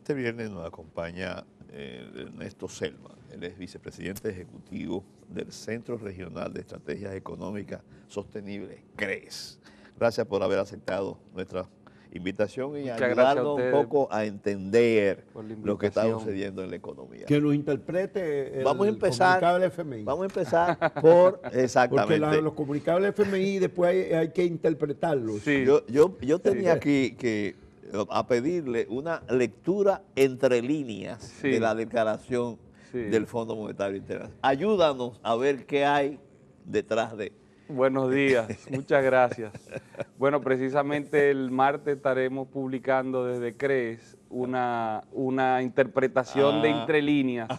Este viernes nos acompaña Ernesto Selman. Él es vicepresidente ejecutivo del Centro Regional de Estrategias Económicas Sostenibles, CREES. Gracias por haber aceptado nuestra invitación y ayudarnos un poco a entender lo que está sucediendo en la economía. Que nos interprete el comunicable FMI. Vamos a empezar por, exactamente. Porque los comunicables FMI después hay que interpretarlos. Sí. Yo tenía aquí que a pedirle una lectura entre líneas de la declaración del Fondo Monetario Internacional. Ayúdanos a ver qué hay detrás de... Buenos días, muchas gracias. Bueno, precisamente el martes estaremos publicando desde CREES una interpretación de entre líneas,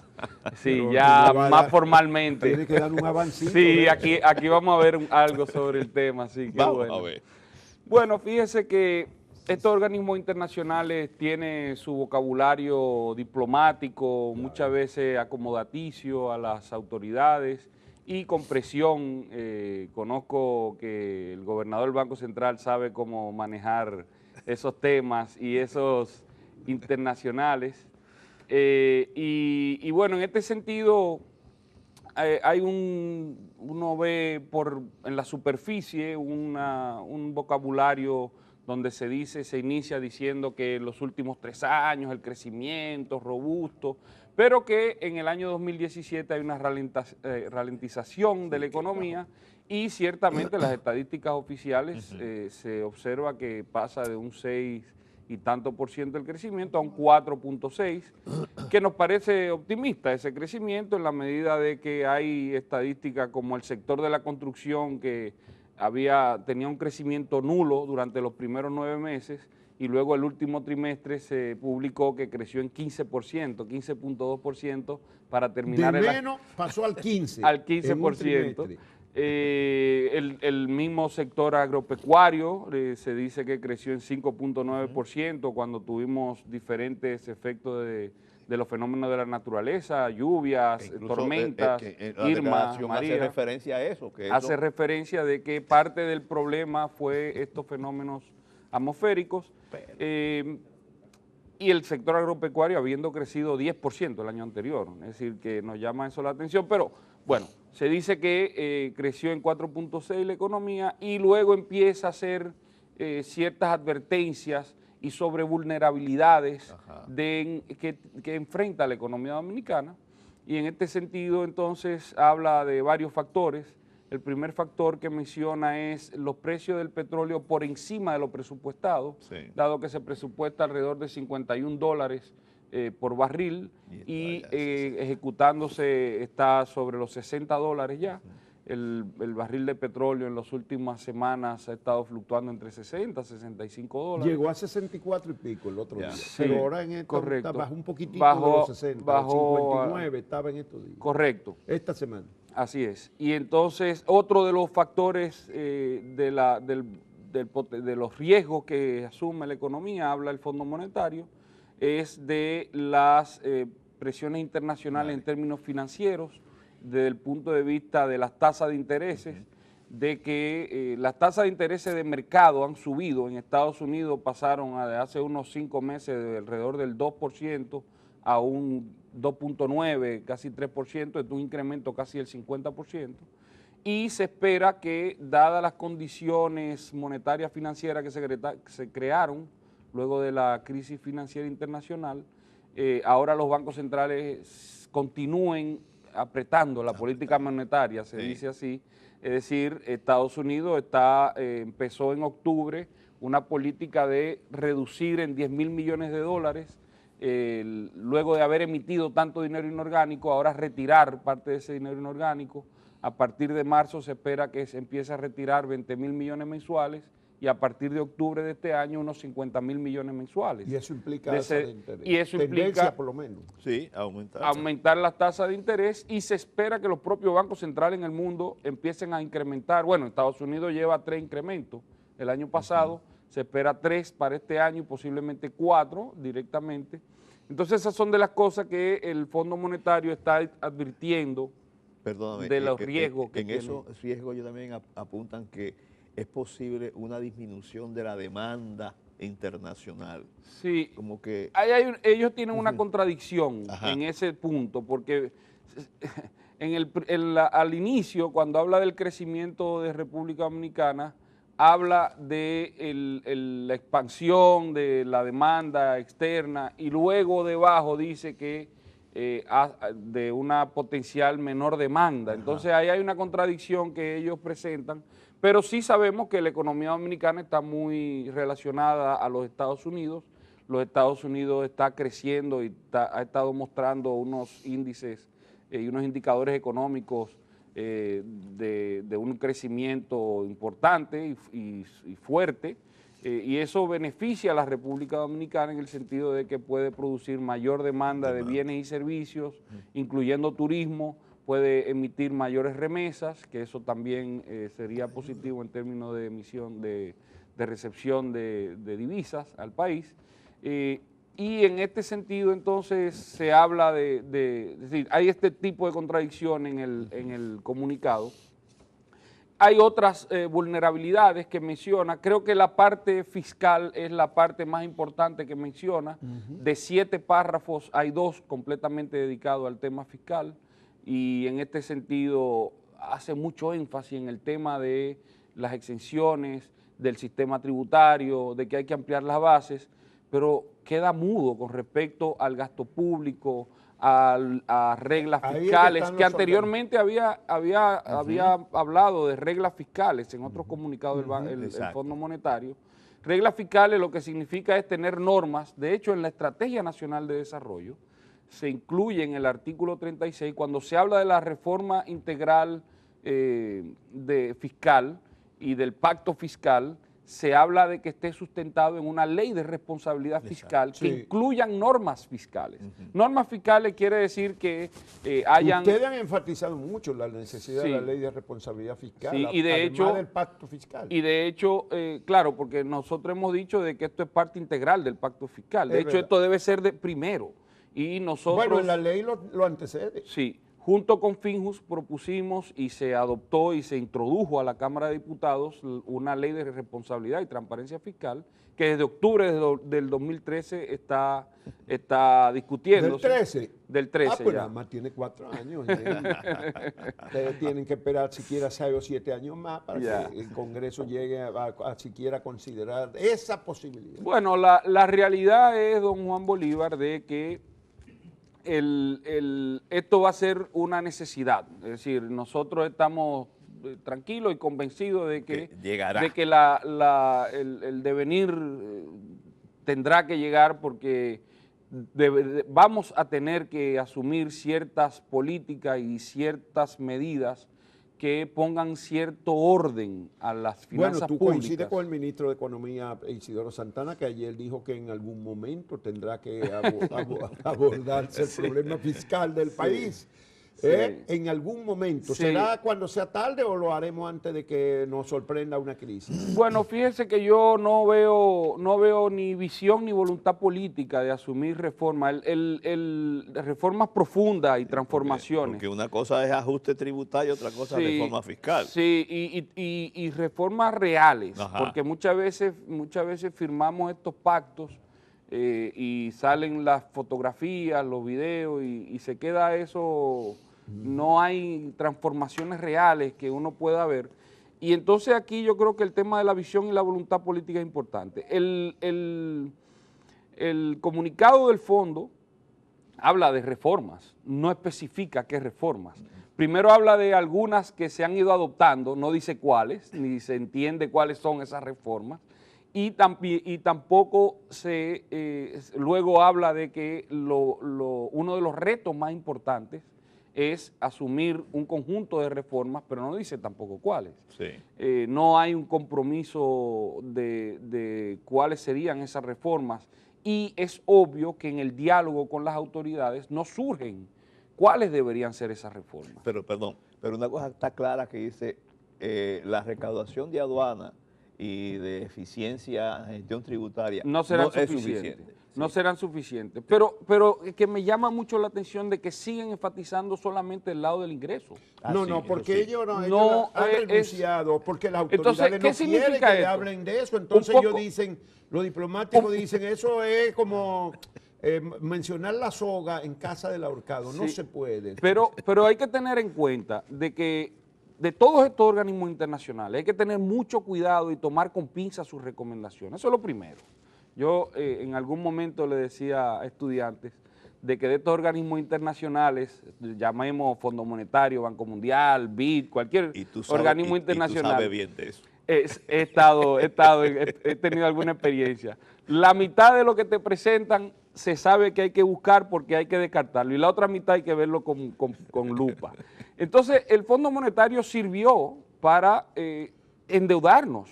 sí, ya más formalmente. Tiene que dar un avancito. Sí, aquí vamos a ver algo sobre el tema, así que vamos bueno. A ver. Bueno, fíjese que estos organismos internacionales tienen su vocabulario diplomático, muchas veces acomodaticio a las autoridades y con presión. Conozco que el gobernador del Banco Central sabe cómo manejar esos temas y esos internacionales. Y bueno, en este sentido hay uno ve en la superficie un vocabulario donde se inicia diciendo que en los últimos 3 años el crecimiento robusto, pero que en el año 2017 hay una ralentización de la economía y ciertamente las estadísticas oficiales se observa que pasa de un 6 y tanto por ciento del crecimiento a un 4.6, que nos parece optimista ese crecimiento en la medida de que hay estadísticas como el sector de la construcción que tenía un crecimiento nulo durante los primeros 9 meses y luego el último trimestre se publicó que creció en 15%, 15.2% para terminar... De menos pasó al 15%. Al 15%. El mismo sector agropecuario se dice que creció en 5.9% cuando tuvimos diferentes efectos de los fenómenos de la naturaleza, lluvias, tormentas, Irma, María. Hace referencia a eso. Hace referencia de que parte del problema fue estos fenómenos atmosféricos y el sector agropecuario habiendo crecido 10% el año anterior. Es decir, que nos llama eso la atención, pero bueno, se dice que creció en 4.6 la economía y luego empieza a hacer ciertas advertencias y sobre vulnerabilidades que enfrenta la economía dominicana, y en este sentido entonces habla de varios factores. El primer factor que menciona es los precios del petróleo por encima de lo presupuestado, dado que se presupuesta alrededor de $51 por barril y ejecutándose está sobre los $60 ya. El barril de petróleo en las últimas semanas ha estado fluctuando entre 60 y 65 dólares. Llegó a 64 y pico el otro día. Sí, pero ahora en esto bajó un poquitito de los 60, bajó 59 estaba en estos días. Correcto. Esta semana. Así es. Y entonces otro de los factores de los riesgos que asume la economía, habla el Fondo Monetario, es de las presiones internacionales en términos financieros, desde el punto de vista de las tasas de intereses, de que las tasas de intereses de mercado han subido. En Estados Unidos pasaron hace unos 5 meses de alrededor del 2% a un 2.9, casi 3%, es un incremento casi del 50%. Y se espera que, dadas las condiciones monetarias financieras que se crearon luego de la crisis financiera internacional, ahora los bancos centrales continúen apretando la política monetaria, se dice así. Es decir, Estados Unidos empezó en octubre una política de reducir en $10.000 millones, luego de haber emitido tanto dinero inorgánico, ahora retirar parte de ese dinero inorgánico. A partir de marzo se espera que se empiece a retirar 20.000 millones mensuales y a partir de octubre de este año unos 50.000 millones mensuales. Y eso implica tasa de interés. Y eso tendencia implica, por lo menos. Sí, aumentar las tasas de interés, y se espera que los propios bancos centrales en el mundo empiecen a incrementar. Bueno, Estados Unidos lleva 3 incrementos el año pasado, se espera 3 para este año y posiblemente 4 directamente. Entonces esas son de las cosas que el Fondo Monetario está advirtiendo. Perdóname, de los riesgos que en tienen. Esos riesgos ellos también apuntan que es posible una disminución de la demanda internacional. Sí, Como que... ellos tienen una contradicción Ajá. en ese punto, porque al inicio, cuando habla del crecimiento de República Dominicana, habla de la expansión de la demanda externa y luego debajo dice que de una potencial menor demanda. Ajá. Entonces ahí hay una contradicción que ellos presentan, pero sí sabemos que la economía dominicana está muy relacionada a los Estados Unidos. Los Estados Unidos está creciendo y ha estado mostrando unos índices y unos indicadores económicos de un crecimiento importante y fuerte, y eso beneficia a la República Dominicana en el sentido de que puede producir mayor demanda de bienes y servicios, incluyendo turismo, puede emitir mayores remesas, que eso también sería positivo en términos de emisión, de recepción de divisas al país. Y en este sentido, entonces, se habla es decir, hay este tipo de contradicción en el comunicado. Hay otras vulnerabilidades que menciona. Creo que la parte fiscal es la parte más importante que menciona. De 7 párrafos, hay 2 completamente dedicados al tema fiscal, y en este sentido hace mucho énfasis en el tema de las exenciones, del sistema tributario, de que hay que ampliar las bases, pero queda mudo con respecto al gasto público, a reglas fiscales, que anteriormente había hablado de reglas fiscales en otros comunicados del Fondo Monetario. Reglas fiscales lo que significa es tener normas. De hecho, en la Estrategia Nacional de Desarrollo se incluye en el artículo 36, cuando se habla de la reforma integral fiscal y del pacto fiscal, se habla de que esté sustentado en una ley de responsabilidad fiscal que incluyan normas fiscales. Normas fiscales quiere decir que hayan... Ustedes han enfatizado mucho la necesidad de la ley de responsabilidad fiscal, y de además hecho, del pacto fiscal. Y de hecho, claro, porque nosotros hemos dicho de que esto es parte integral del pacto fiscal. De hecho, esto debe ser de primero. Y nosotros... Bueno, en la ley lo antecede. Sí. Junto con Finjus propusimos y se adoptó y se introdujo a la Cámara de Diputados una ley de responsabilidad y transparencia fiscal que desde octubre del 2013 está discutiéndose. ¿Del 13? Del 13 Ah, pues ya. nada más tiene 4 años. Ustedes tienen que esperar siquiera 6 o 7 años más para que el Congreso llegue a siquiera considerar esa posibilidad. Bueno, la realidad es, don Juan Bolívar, de que esto va a ser una necesidad. Es decir, nosotros estamos tranquilos y convencidos de que llegará, de que el devenir tendrá que llegar, porque vamos a tener que asumir ciertas políticas y ciertas medidas que pongan cierto orden a las finanzas públicas. Bueno, tú coincides con el ministro de Economía, Isidoro Santana, que ayer dijo que en algún momento tendrá que abordarse el problema fiscal del país. En algún momento. ¿Será cuando sea tarde o lo haremos antes de que nos sorprenda una crisis? Bueno, fíjese que yo no veo ni visión ni voluntad política de asumir reformas, reformas profundas y transformaciones. Porque una cosa es ajuste tributario y otra cosa es reforma fiscal. Sí, y reformas reales, porque muchas veces firmamos estos pactos y salen las fotografías, los videos y se queda eso, no hay transformaciones reales que uno pueda ver. Y entonces aquí yo creo que el tema de la visión y la voluntad política es importante. El comunicado del fondo habla de reformas, no especifica qué reformas. Primero habla de algunas que se han ido adoptando, no dice cuáles, ni se entiende cuáles son esas reformas. Y tampoco luego habla de que uno de los retos más importantes es asumir un conjunto de reformas, pero no dice tampoco cuáles. No hay un compromiso de cuáles serían esas reformas, y es obvio que en el diálogo con las autoridades no surgen cuáles deberían ser esas reformas. Pero una cosa está clara que dice la recaudación de aduana y de eficiencia en gestión tributaria no serán es suficientes. No Sí. serán suficientes. Pero que me llama mucho la atención de que siguen enfatizando solamente el lado del ingreso. No, Sí, no, eso porque sí. ellos No, han es- renunciado, porque las Entonces, autoridades ¿qué no quieren significa que le esto? hablen de eso. Entonces ellos dicen, los diplomáticos dicen, eso es como mencionar la soga en casa del ahorcado. No Sí. se puede. Pero hay que tener en cuenta de que de todos estos organismos internacionales hay que tener mucho cuidado y tomar con pinzas sus recomendaciones. Eso es lo primero. Yo en algún momento le decía a estudiantes de que de estos organismos internacionales, llamemos Fondo Monetario, Banco Mundial, BID, cualquier Y tú sabes, organismo y tú internacional, sabes bien de eso. he tenido alguna experiencia. La mitad de lo que te presentan se sabe que hay que buscar porque hay que descartarlo y la otra mitad hay que verlo con lupa. Entonces, el Fondo Monetario sirvió para endeudarnos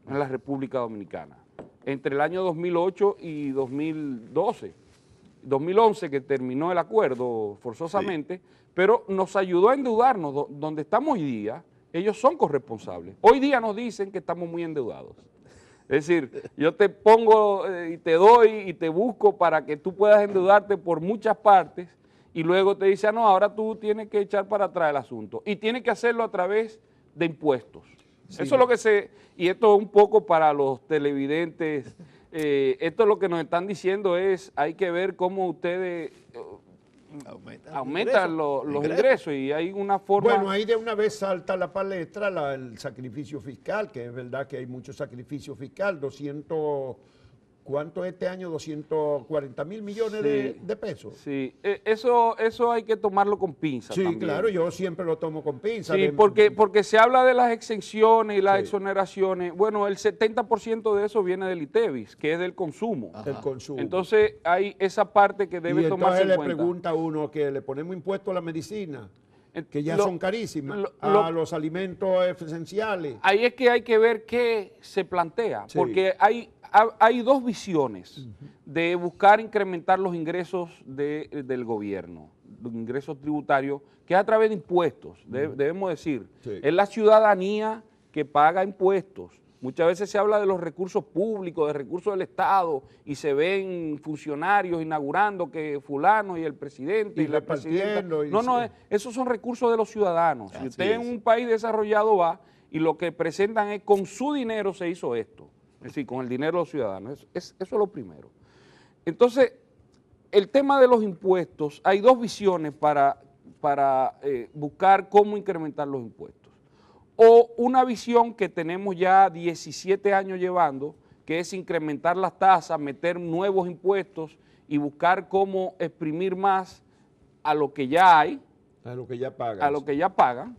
en la República Dominicana entre el año 2008 y 2012. 2011 que terminó el acuerdo forzosamente, pero nos ayudó a endeudarnos. Donde estamos hoy día, ellos son corresponsables. Hoy día nos dicen que estamos muy endeudados. Es decir, yo te pongo y te doy y te busco para que tú puedas endeudarte por muchas partes y luego te dice, no, ahora tú tienes que echar para atrás el asunto. Y tienes que hacerlo a través de impuestos. Sí. Eso es lo que y esto es un poco para los televidentes, esto lo que nos están diciendo es, hay que ver cómo ustedes aumentan los ingresos y hay una forma... Bueno, ahí de una vez salta a la palestra el sacrificio fiscal, que es verdad que hay mucho sacrificio fiscal, 200, ¿cuánto este año? 240 mil millones de pesos. Sí, eso hay que tomarlo con pinzas. Sí, también. claro, yo siempre lo tomo con pinzas. Sí, porque se habla de las exenciones y las exoneraciones. Bueno, el 70% de eso viene del ITEVIS, que es del consumo. El consumo. Entonces hay esa parte que debe tomarse en cuenta. Entonces le pregunta a uno que le ponemos impuesto a la medicina, que ya son carísimas, a los alimentos esenciales. Ahí es que hay que ver qué se plantea, porque hay dos visiones de buscar incrementar los ingresos del gobierno, los ingresos tributarios, que es a través de impuestos, debemos decir. Es la ciudadanía que paga impuestos. Muchas veces se habla de los recursos públicos, de recursos del Estado, y se ven funcionarios inaugurando que fulano y el presidente y la presidenta. No, esos son recursos de los ciudadanos. Si usted en un país desarrollado va y lo que presentan es con su dinero se hizo esto. Es decir, con el dinero de los ciudadanos. Eso es lo primero. Entonces, el tema de los impuestos, hay dos visiones para buscar cómo incrementar los impuestos. O una visión que tenemos ya 17 años llevando, que es incrementar las tasas, meter nuevos impuestos y buscar cómo exprimir más a lo que ya hay. A lo que ya pagan. A lo que ya pagan.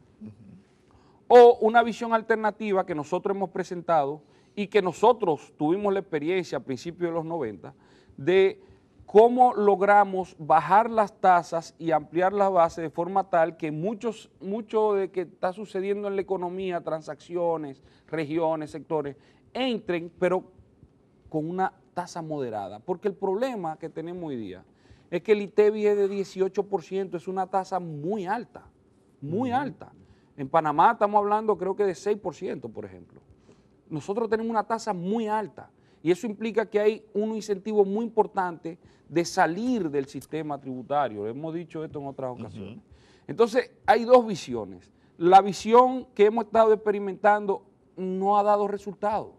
O una visión alternativa que nosotros hemos presentado y que nosotros tuvimos la experiencia a principios de los 90 de cómo logramos bajar las tasas y ampliar las bases de forma tal que mucho de que está sucediendo en la economía, transacciones, regiones, sectores, entren, pero con una tasa moderada. Porque el problema que tenemos hoy día es que el ITEVI es de 18%, es una tasa muy alta, muy alta. En Panamá estamos hablando creo que de 6%, por ejemplo. Nosotros tenemos una tasa muy alta y eso implica que hay un incentivo muy importante de salir del sistema tributario. Hemos dicho esto en otras ocasiones. Entonces, hay dos visiones. La visión que hemos estado experimentando no ha dado resultados.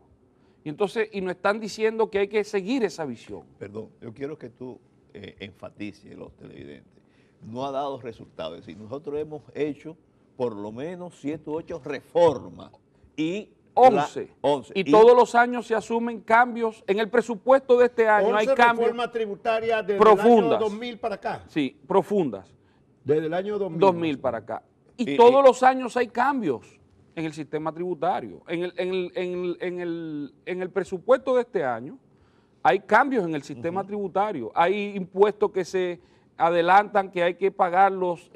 Y entonces, nos están diciendo que hay que seguir esa visión. Perdón, yo quiero que tú enfatices los televidentes. No ha dado resultados. Es decir, nosotros hemos hecho por lo menos 7 u 8 reformas y 11. Y todos los años se asumen cambios. En el presupuesto de este año hay cambios. Reformas tributarias desde profundas. el año 2000 para acá. Sí, profundas. Desde el año 2000. 2000 para acá. Y todos los años hay cambios en el sistema tributario. En el presupuesto de este año hay cambios en el sistema tributario. Hay impuestos que se adelantan que hay que pagarlos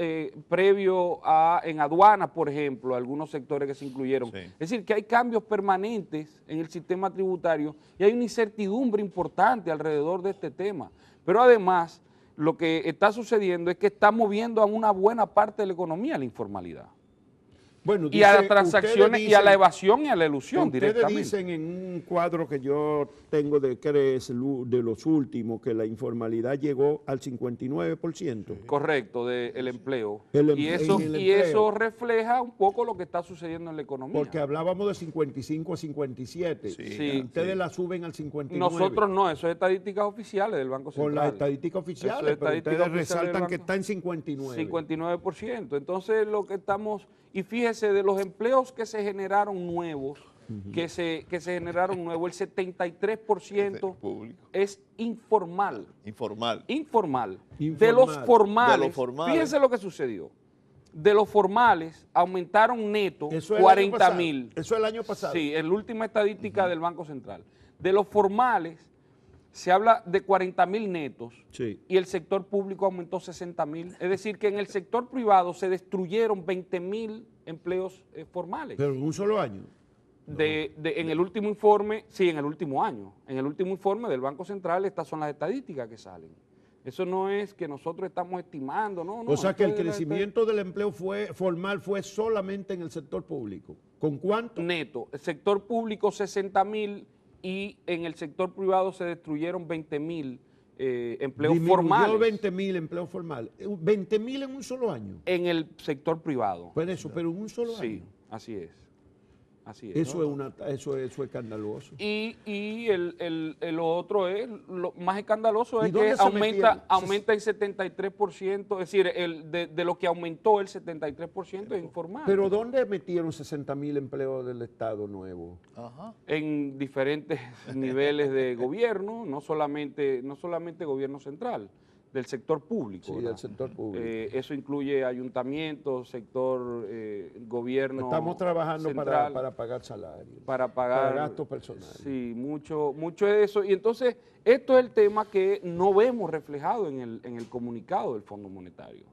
previo en aduanas, por ejemplo, algunos sectores que se incluyeron. Sí. Es decir, que hay cambios permanentes en el sistema tributario y hay una incertidumbre importante alrededor de este tema. Pero además, lo que está sucediendo es que está moviendo a una buena parte de la economía la informalidad. Bueno, y a dice- las transacciones ustedes y a la dicen- evasión y a la elusión Ustedes directamente. dicen en un cuadro que yo tengo de CRES, de los últimos, que la informalidad llegó al 59%. Correcto, del empleo. El y em- eso, en el y empleo. eso refleja un poco lo que está sucediendo en la economía. Porque hablábamos de 55 a 57. Sí. Ustedes la suben al 59. Nosotros no, eso es estadísticas oficiales del Banco Central. Con las estadísticas Eso oficiales, es pero estadística ustedes oficial del resaltan que banco. está en 59. 59%. Entonces lo que estamos, y fíjese, de los empleos que se generaron nuevos, que se generaron nuevos, el 73% Público. es informal. Informal. Informal. De Informal. los formales, De los formales. fíjense lo que sucedió. De los formales aumentaron neto Eso es el año 40 pasado. mil. Eso es el año pasado. Sí, en la última estadística del Banco Central. De los formales se habla de 40.000 netos Sí. y el sector público aumentó 60.000. Es decir, que en el sector privado se destruyeron 20.000 empleos formales. Pero en un solo año. En el último informe, sí, en el último año. En el último informe del Banco Central, estas son las estadísticas que salen. Eso no es que nosotros estamos estimando, no. O sea que el esto es la crecimiento del empleo formal fue solamente en el sector público. ¿Con cuánto? neto. El sector público 60.000 y en el sector privado se destruyeron 20.000 empleos Disminuyó formales 20.000 empleos formales. 20.000 en un solo año. en el sector privado. Pues eso, pero en un solo Sí, año. así es. Así es. Eso es escandaloso. Y lo otro es, lo más escandaloso ¿Y es dónde que se metieron? aumenta el 73%, es decir, de lo que aumentó el 73% es informal. Pero ¿dónde metieron 60.000 empleos del Estado nuevo? Ajá. En diferentes niveles de gobierno, no solamente gobierno central, del sector público. Sí, ¿verdad? del sector público. Eso incluye ayuntamientos, sector gobierno Estamos trabajando central, para pagar salarios. para pagar para gastos personales. Sí, mucho de eso. Y entonces, esto es el tema que no vemos reflejado en el comunicado del Fondo Monetario.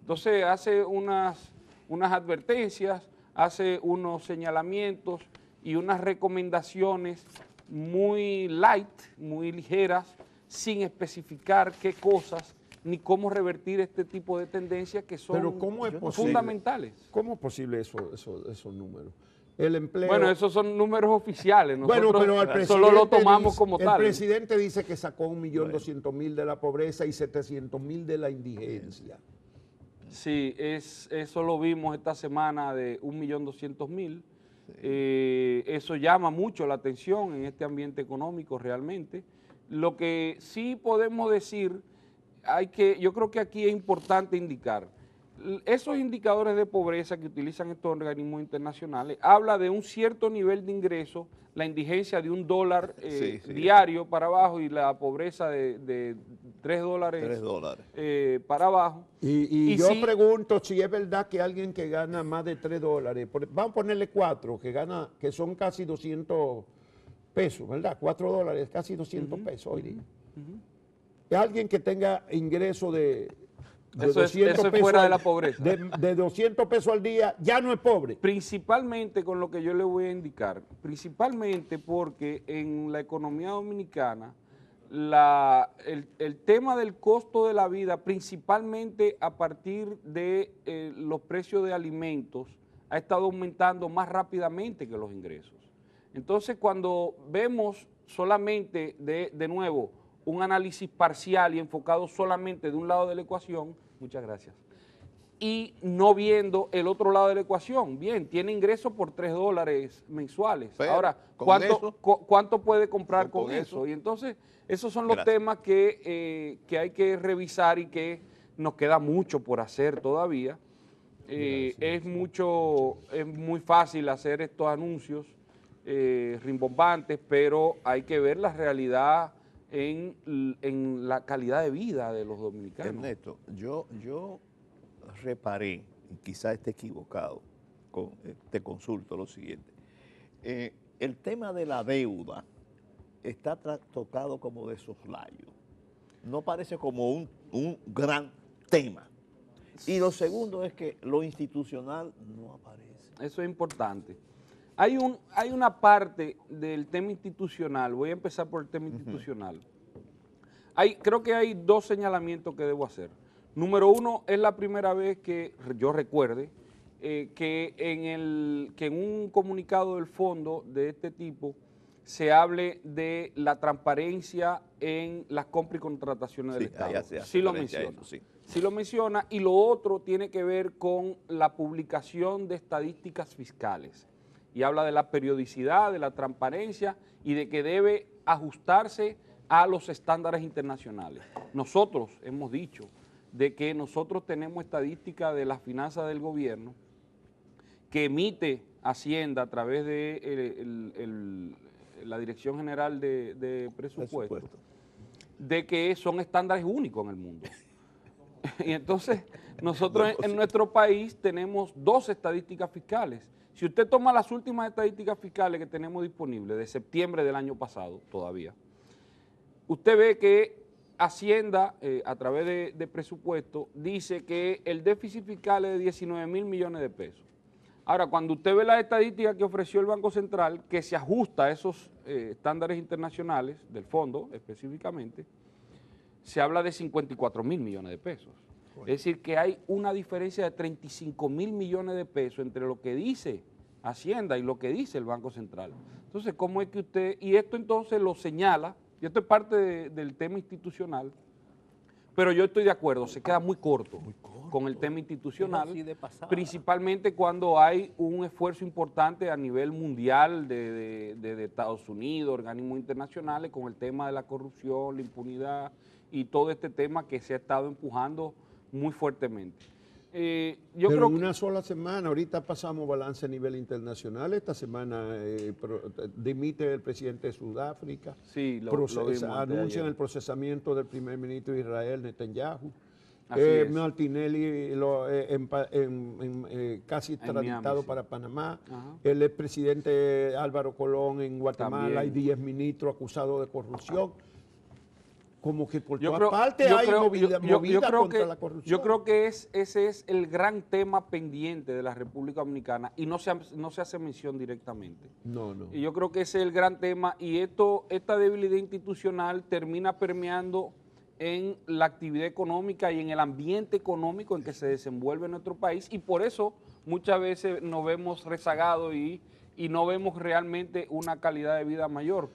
Entonces, hace unas advertencias, hace unos señalamientos y unas recomendaciones muy light, muy ligeras, sin especificar qué cosas ni cómo revertir este tipo de tendencias que son Pero ¿cómo es posible? fundamentales. ¿Cómo es posible esos números? El empleo... Bueno, esos son números oficiales. Nosotros Bueno, pero el presidente solo lo tomamos dice, como tal. El presidente dice que sacó 1.200.000 de la pobreza y 700.000 de la indigencia. Sí, eso lo vimos esta semana de 1.200.000. Eso llama mucho la atención en este ambiente económico realmente. Lo que sí podemos decir, yo creo que aquí es importante indicar, esos indicadores de pobreza que utilizan estos organismos internacionales, habla de un cierto nivel de ingreso, la indigencia de $1 diario para abajo y la pobreza de $3 para abajo. Y yo sí, pregunto si es verdad que alguien que gana más de $3, vamos a ponerle 4, que son casi 200 pesos, ¿verdad? $4, casi 200 pesos hoy día. Alguien que tenga ingreso de eso 200 es pesos fuera de la pobreza. de 200 pesos al día, ya no es pobre. Principalmente con lo que yo le voy a indicar, principalmente porque en la economía dominicana el tema del costo de la vida, principalmente a partir de los precios de alimentos, ha estado aumentando más rápidamente que los ingresos. Entonces, cuando vemos solamente, de nuevo, un análisis parcial y enfocado solamente de un lado de la ecuación, muchas gracias, y no viendo el otro lado de la ecuación, bien, tiene ingresos por $3 mensuales. Pero, ahora, ¿cuánto puede comprar con eso? Y entonces, esos son los temas que hay que revisar y que nos queda mucho por hacer todavía. Es muy fácil hacer estos anuncios rimbombantes, pero hay que ver la realidad en la calidad de vida de los dominicanos. Ernesto, yo reparé, y quizá esté equivocado, te consulto lo siguiente. El tema de la deuda está tocado como de soslayo. No parece como un gran tema. Y lo segundo es que lo institucional no aparece. Eso es importante. Hay una parte del tema institucional, voy a empezar por el tema institucional. Creo que hay dos señalamientos que debo hacer. Número uno, es la primera vez que yo recuerde que en un comunicado del fondo de este tipo se hable de la transparencia en las compras y contrataciones del Estado. Sí lo menciona. Sí lo menciona, y lo otro tiene que ver con la publicación de estadísticas fiscales. Y habla de la periodicidad, de la transparencia y de que debe ajustarse a los estándares internacionales. Nosotros hemos dicho de que nosotros tenemos estadísticas de las finanzas del gobierno que emite Hacienda a través de la Dirección General de Presupuesto, de que son estándares únicos en el mundo. Y entonces nosotros en nuestro país tenemos 2 estadísticas fiscales. Si usted toma las últimas estadísticas fiscales que tenemos disponibles de septiembre del año pasado todavía, usted ve que Hacienda, a través de presupuesto, dice que el déficit fiscal es de 19,000 millones de pesos. Ahora, cuando usted ve las estadísticas que ofreció el Banco Central, que se ajusta a esos estándares internacionales del fondo específicamente, se habla de 54,000 millones de pesos. Es decir, que hay una diferencia de 35,000 millones de pesos entre lo que dice Hacienda y lo que dice el Banco Central. Entonces, ¿cómo es que usted...? Y esto entonces lo señala, y esto es parte del tema institucional, pero yo estoy de acuerdo, se queda muy corto con el tema institucional, principalmente cuando hay un esfuerzo importante a nivel mundial de Estados Unidos, organismos internacionales, con el tema de la corrupción, la impunidad y todo este tema que se ha estado empujando muy fuertemente. Pero en una sola semana, ahorita pasamos balance a nivel internacional, esta semana dimite el presidente de Sudáfrica, sí, anuncian el procesamiento del primer ministro de Israel, Netanyahu. Martinelli casi extraditado para Panamá. El expresidente Álvaro Colón en Guatemala. También. Hay 10 ministros acusados de corrupción. Como que por todas partes hay movida contra la corrupción. Yo creo que ese es el gran tema pendiente de la República Dominicana y no se hace mención directamente. No. Y yo creo que ese es el gran tema, y esta debilidad institucional termina permeando en la actividad económica y en el ambiente económico en que se desenvuelve nuestro país, y por eso muchas veces nos vemos rezagados y no vemos realmente una calidad de vida mayor.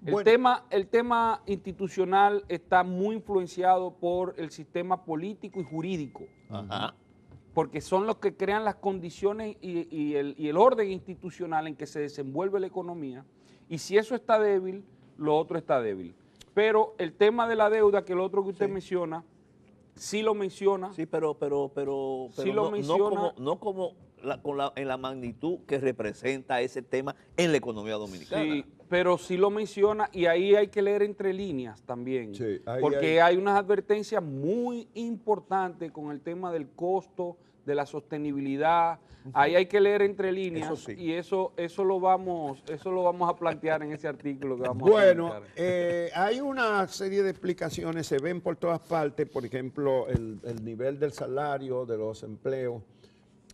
El tema institucional está muy influenciado por el sistema político y jurídico, porque son los que crean las condiciones y el orden institucional en que se desenvuelve la economía, y si eso está débil, lo otro está débil. Pero el tema de la deuda, que es lo otro que usted menciona, sí lo menciona. Sí, pero sí lo menciona, en la magnitud que representa ese tema en la economía dominicana. Sí, pero sí lo menciona, y ahí hay que leer entre líneas también, porque hay unas advertencias muy importantes con el tema del costo, de la sostenibilidad. Ahí hay que leer entre líneas, eso sí. Y eso lo vamos a plantear en ese artículo que vamos a publicar. Hay una serie de explicaciones, se ven por todas partes, por ejemplo, el nivel del salario, de los empleos,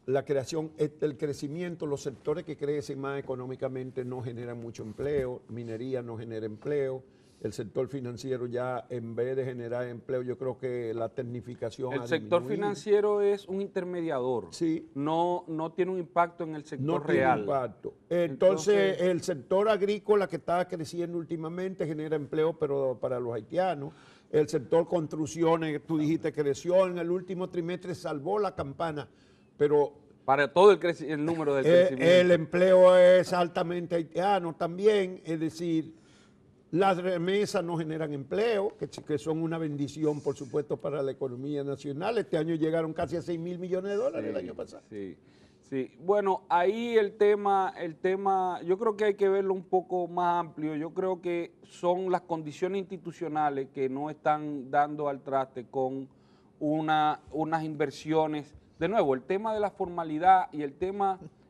la creación, el crecimiento, los sectores que crecen más económicamente no generan mucho empleo, minería no genera empleo, el sector financiero ya en vez de generar empleo, yo creo que la tecnificación el sector financiero es un intermediador, sí. No tiene un impacto en el sector real. Tiene impacto. Entonces, el sector agrícola que está creciendo últimamente genera empleo, pero para los haitianos. El sector construcciones, tú dijiste, creció en el último trimestre, salvó la campana, pero para todo el número del crecimiento. El empleo es altamente haitiano también, es decir, las remesas no generan empleo, que son una bendición, por supuesto, para la economía nacional. Este año llegaron casi a 6,000 millones de dólares el año pasado. Sí. Bueno, ahí el tema, yo creo que hay que verlo un poco más amplio. Yo creo que son las condiciones institucionales que no están dando al traste con unas inversiones. De nuevo, el tema de la formalidad y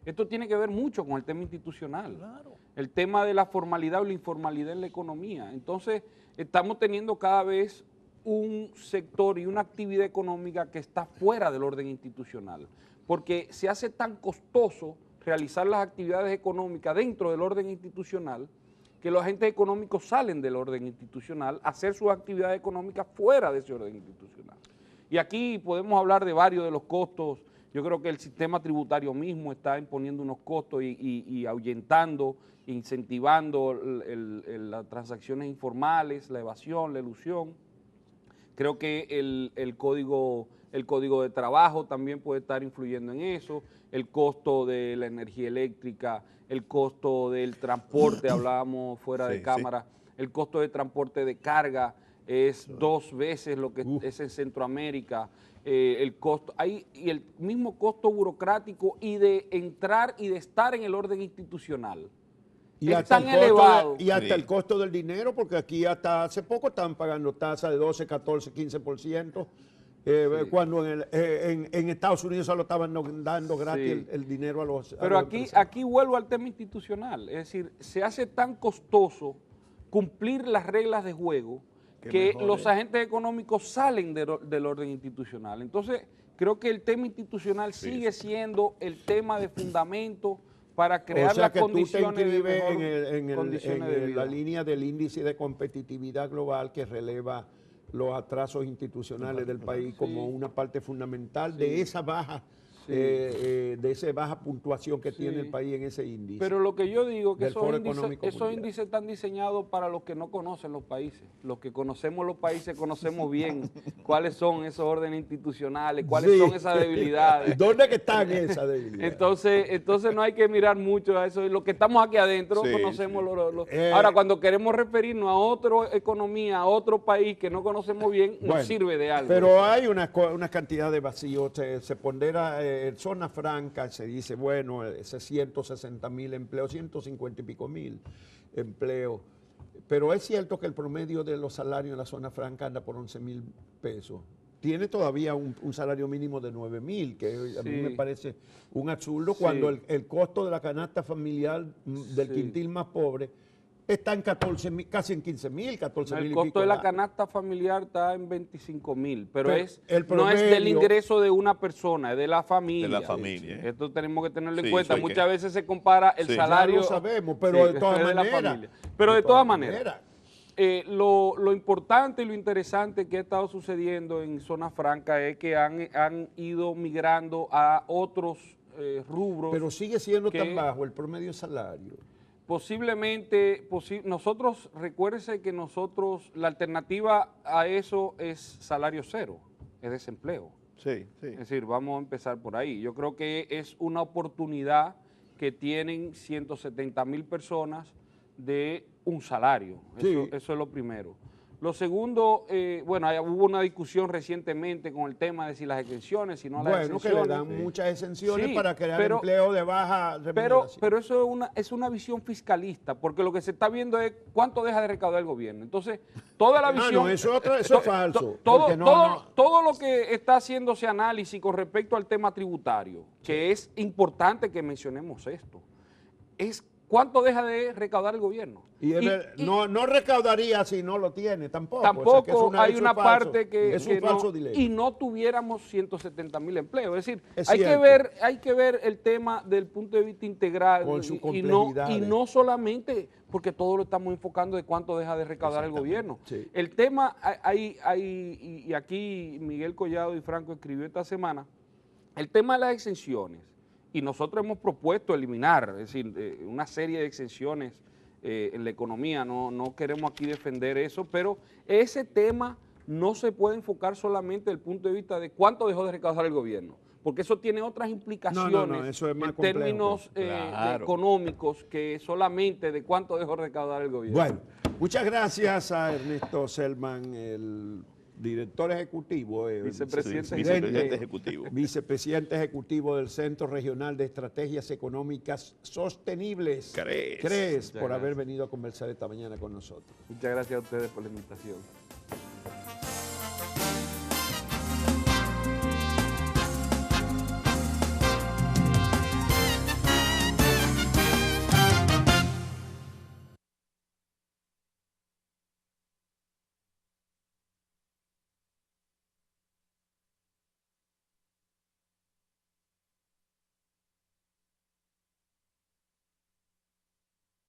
esto tiene que ver mucho con el tema institucional. Claro. El tema de la formalidad o la informalidad en la economía. Entonces, estamos teniendo cada vez un sector y una actividad económica que está fuera del orden institucional, porque se hace tan costoso realizar las actividades económicas dentro del orden institucional que los agentes económicos salen del orden institucional a hacer sus actividades económicas fuera de ese orden institucional. Y aquí podemos hablar de varios de los costos. Yo creo que el sistema tributario mismo está imponiendo unos costos y ahuyentando, incentivando las transacciones informales, la evasión, la elusión. Creo que el código de trabajo también puede estar influyendo en eso, el costo de la energía eléctrica, el costo del transporte, hablábamos fuera de cámara, el costo de transporte de carga es 2 veces lo que es en Centroamérica, el costo, y el mismo costo burocrático y de entrar y de estar en el orden institucional. Y es tan elevado. Y hasta el costo del dinero, porque aquí hasta hace poco estaban pagando tasas de 12, 14, 15%, cuando en Estados Unidos solo estaban dando gratis el dinero a los Pero aquí vuelvo al tema institucional, es decir, se hace tan costoso cumplir las reglas de juego que los agentes económicos salen del orden institucional. Entonces, creo que el tema institucional sigue siendo el tema de fundamento para crear las condiciones de mejor en la línea del índice de competitividad global que releva los atrasos institucionales del país como una parte fundamental de esa baja puntuación que tiene el país en ese índice. Pero lo que yo digo es que esos índices están diseñados para los que no conocen los países. Los que conocemos los países conocemos bien cuáles son esos órdenes institucionales, cuáles son esas debilidades. ¿Dónde que están esas debilidades? Entonces no hay que mirar mucho a eso. Los que estamos aquí adentro conocemos Ahora, cuando queremos referirnos a otra economía, a otro país que no conocemos bien, nos sirve de algo. Pero hay una cantidad de vacíos. Se pondera zona franca, se dice, bueno, ese 160.000 empleos, 150 y pico mil empleos. Pero es cierto que el promedio de los salarios en la zona franca anda por 11.000 pesos. Tiene todavía un salario mínimo de 9.000, que a mí me parece un absurdo cuando el costo de la canasta familiar del quintil más pobre está en 14.000, casi en 15.000, 14.000 y pico. El costo de la canasta familiar está en 25.000, pero no es del ingreso de una persona, es de la familia. De la familia. Esto tenemos que tenerlo en cuenta. Muchas veces se compara el salario. Ya lo sabemos, pero de todas maneras. Pero de todas maneras. Lo importante y lo interesante que ha estado sucediendo en Zona Franca es que han ido migrando a otros rubros. Pero sigue siendo tan bajo el promedio salario. Posiblemente, nosotros, recuérdese que la alternativa a eso es salario cero, es desempleo. Es decir, vamos a empezar por ahí. Yo creo que es una oportunidad que tienen 170.000 personas de un salario. Eso es lo primero. Lo segundo, hubo una discusión recientemente con el tema de si las exenciones, si no las exenciones. Que le dan muchas exenciones para crear empleo de baja remuneración. Pero eso es una visión fiscalista, porque lo que se está viendo es cuánto deja de recaudar el gobierno. Entonces, toda la visión... eso es falso. Todo lo que está haciéndose análisis con respecto al tema tributario, que es importante que mencionemos esto, es ¿cuánto deja de recaudar el gobierno? No recaudaría si no lo tiene tampoco. Tampoco hay una parte que y no tuviéramos 170.000 empleos. Es decir, hay que ver el tema del punto de vista integral con su y no solamente porque todo lo estamos enfocando de cuánto deja de recaudar el gobierno. El tema, y aquí Miguel Collado y Franco escribió esta semana, el tema de las exenciones. Y nosotros hemos propuesto eliminar, es decir, una serie de exenciones en la economía, no queremos aquí defender eso, pero ese tema no se puede enfocar solamente desde el punto de vista de cuánto dejó de recaudar el gobierno, porque eso tiene otras implicaciones eso es más en términos económicos que solamente de cuánto dejó de recaudar el gobierno. Bueno, muchas gracias a Ernesto Selman, el director ejecutivo, vicepresidente ejecutivo del Centro Regional de Estrategias Económicas Sostenibles, CRES, por haber venido a conversar esta mañana con nosotros. Muchas gracias a ustedes por la invitación.